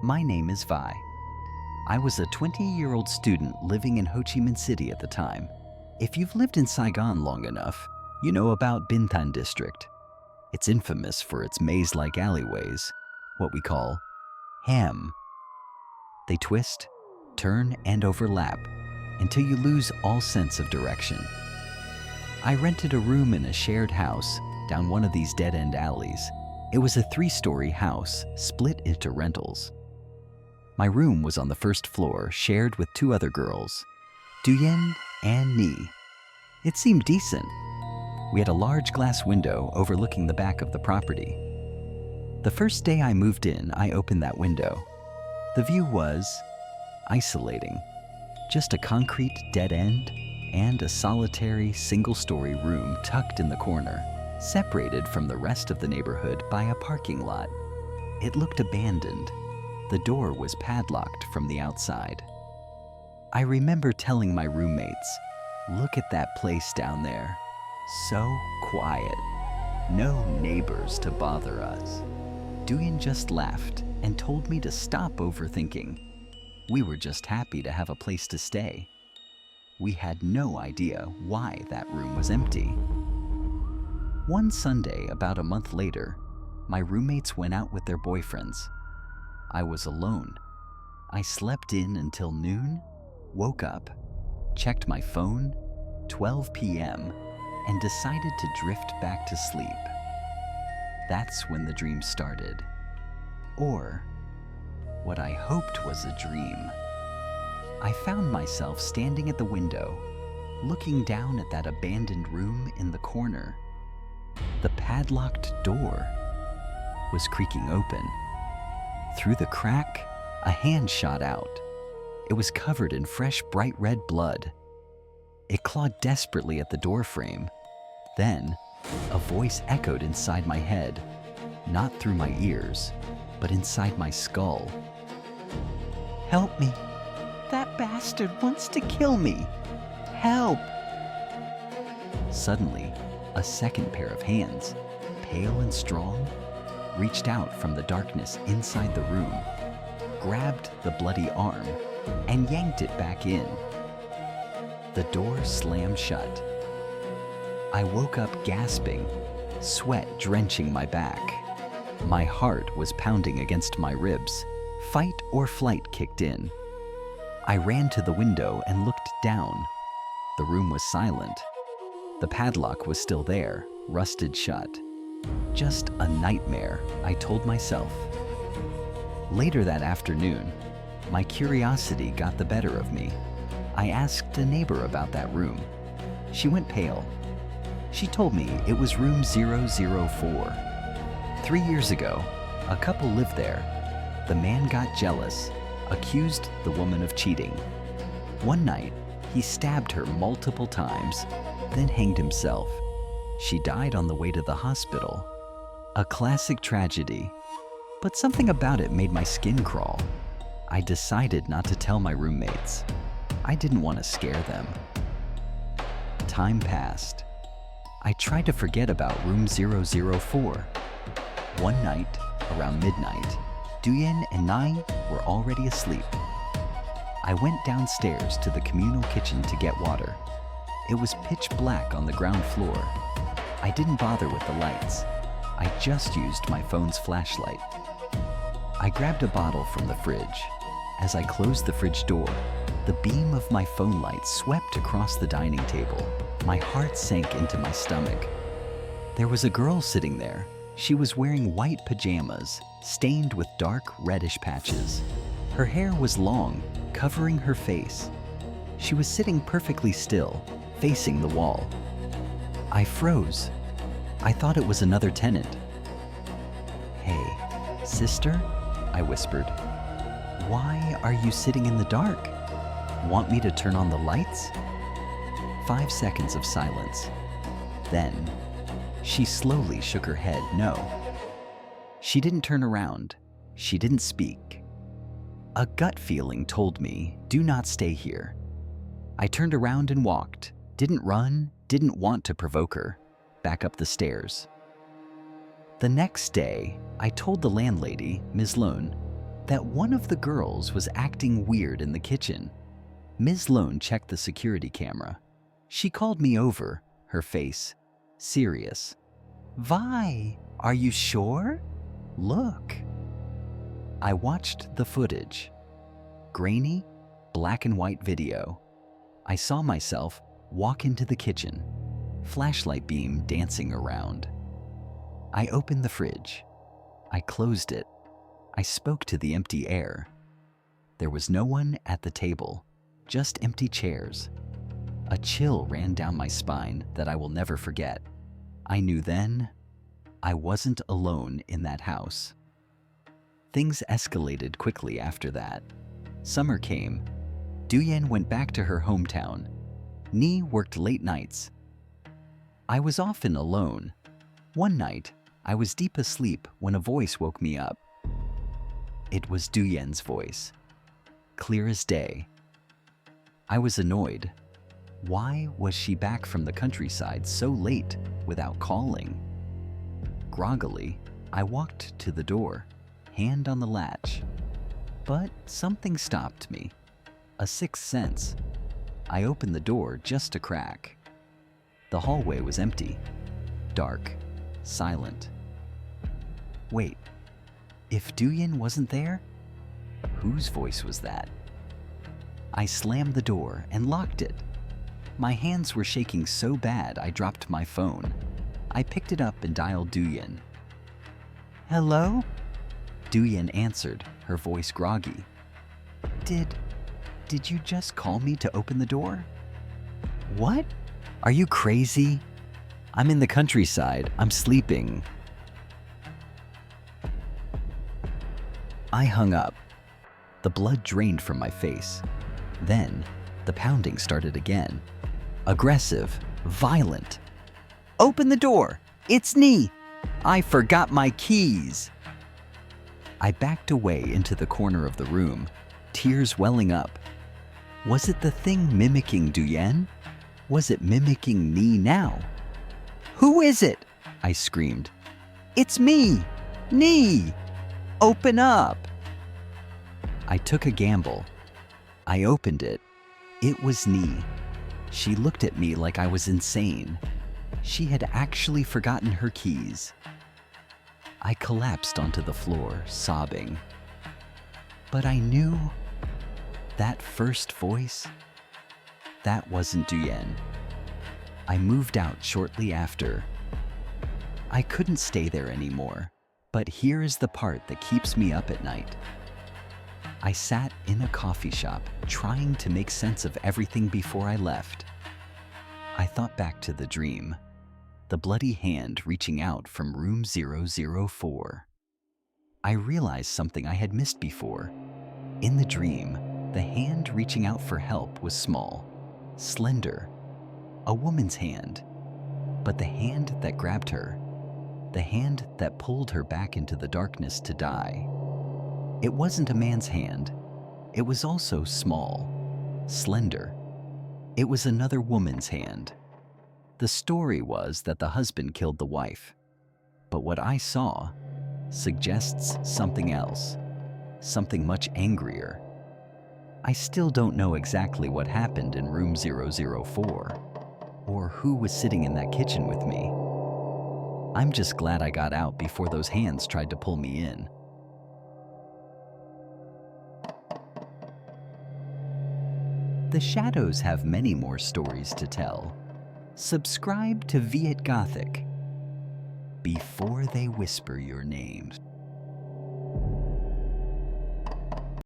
My name is Vi. I was a 20-year-old student living in Ho Chi Minh City at the time. If you've lived in Saigon long enough, you know about Binh Thanh District. It's infamous for its maze-like alleyways, what we call ham. They twist, turn, and overlap until you lose all sense of direction. I rented a room in a shared house down one of these dead-end alleys. It was a 3-story house split into rentals. My room was on the first floor, shared with 2 other girls, Duyen and Ni. It seemed decent. We had a large glass window overlooking the back of the property. The first day I moved in, I opened that window. The view was isolating. Just a concrete dead end and a solitary single-story room tucked in the corner, separated from the rest of the neighborhood by a parking lot. It looked abandoned. The door was padlocked from the outside. I remember telling my roommates, "Look at that place down there. So quiet. No neighbors to bother us." Duyen just laughed and told me to stop overthinking. We were just happy to have a place to stay. We had no idea why that room was empty. One Sunday, about a month later, my roommates went out with their boyfriends. I was alone. I slept in until noon, woke up, checked my phone, 12 p.m., and decided to drift back to sleep. That's when the dream started. Or what I hoped was a dream. I found myself standing at the window, looking down at that abandoned room in the corner. The padlocked door was creaking open. Through the crack, a hand shot out. It was covered in fresh, bright red blood. It clawed desperately at the doorframe. Then, a voice echoed inside my head, not through my ears, but inside my skull. "Help me! That bastard wants to kill me! Help!" Suddenly, a second pair of hands, pale and strong, reached out from the darkness inside the room, grabbed the bloody arm, and yanked it back in. The door slammed shut. I woke up gasping, sweat drenching my back. My heart was pounding against my ribs. Fight or flight kicked in. I ran to the window and looked down. The room was silent. The padlock was still there, rusted shut. Just a nightmare, I told myself. Later that afternoon, my curiosity got the better of me. I asked a neighbor about that room. She went pale. She told me it was room 004. 3 years ago, a couple lived there. The man got jealous, accused the woman of cheating. One night, he stabbed her multiple times, then hanged himself. She died on the way to the hospital. A classic tragedy, but something about it made my skin crawl. I decided not to tell my roommates. I didn't want to scare them. Time passed. I tried to forget about room 004. One night, around midnight, Duyen and Nai were already asleep. I went downstairs to the communal kitchen to get water. It was pitch black on the ground floor. I didn't bother with the lights. I just used my phone's flashlight. I grabbed a bottle from the fridge. As I closed the fridge door, the beam of my phone light swept across the dining table. My heart sank into my stomach. There was a girl sitting there. She was wearing white pajamas, stained with dark reddish patches. Her hair was long, covering her face. She was sitting perfectly still, facing the wall. I froze. I thought it was another tenant. "Hey, sister," I whispered. "Why are you sitting in the dark? Want me to turn on the lights?" 5 seconds of silence. Then, she slowly shook her head no. She didn't turn around. She didn't speak. A gut feeling told me, do not stay here. I turned around and walked. Didn't run, didn't want to provoke her. Back up the stairs. The next day, I told the landlady, Ms. Lone, that one of the girls was acting weird in the kitchen. Ms. Lone checked the security camera. She called me over, her face serious. "Vi, are you sure? Look." I watched the footage. Grainy, black and white video. I saw myself walk into the kitchen, flashlight beam dancing around. I opened the fridge. I closed it. I spoke to the empty air. There was no one at the table, just empty chairs. A chill ran down my spine that I will never forget. I knew then I wasn't alone in that house. Things escalated quickly after that. Summer came. Duyen went back to her hometown. Ni worked late nights. I was often alone. One night, I was deep asleep when a voice woke me up. It was Duyen's voice, clear as day. I was annoyed. Why was she back from the countryside so late without calling? Groggily, I walked to the door, hand on the latch. But something stopped me. A sixth sense. I opened the door just a crack. The hallway was empty, dark, silent. Wait, if Duyen wasn't there, whose voice was that? I slammed the door and locked it. My hands were shaking so bad I dropped my phone. I picked it up and dialed Duyen. "Hello?" Duyen answered, her voice groggy. Did you just call me to open the door?" "What? Are you crazy? I'm in the countryside. I'm sleeping." I hung up. The blood drained from my face. Then, the pounding started again. Aggressive, violent. "Open the door! It's Ni! I forgot my keys!" I backed away into the corner of the room, tears welling up. Was it the thing mimicking Duyen? Was it mimicking Ni now? "Who is it?" I screamed. "It's me! Ni! Open up!" I took a gamble. I opened it. It was Ni. She looked at me like I was insane. She had actually forgotten her keys. I collapsed onto the floor, sobbing. But I knew that first voice, that wasn't Duyen. I moved out shortly after. I couldn't stay there anymore, but here is the part that keeps me up at night. I sat in a coffee shop trying to make sense of everything before I left. I thought back to the dream, the bloody hand reaching out from room 004. I realized something I had missed before. In the dream, the hand reaching out for help was small, slender, a woman's hand. But the hand that grabbed her, the hand that pulled her back into the darkness to die, it wasn't a man's hand. It was also small, slender. It was another woman's hand. The story was that the husband killed the wife. But what I saw suggests something else, something much angrier. I still don't know exactly what happened in room 004, or who was sitting in that kitchen with me. I'm just glad I got out before those hands tried to pull me in. The shadows have many more stories to tell. Subscribe to Viet Gothic before they whisper your name.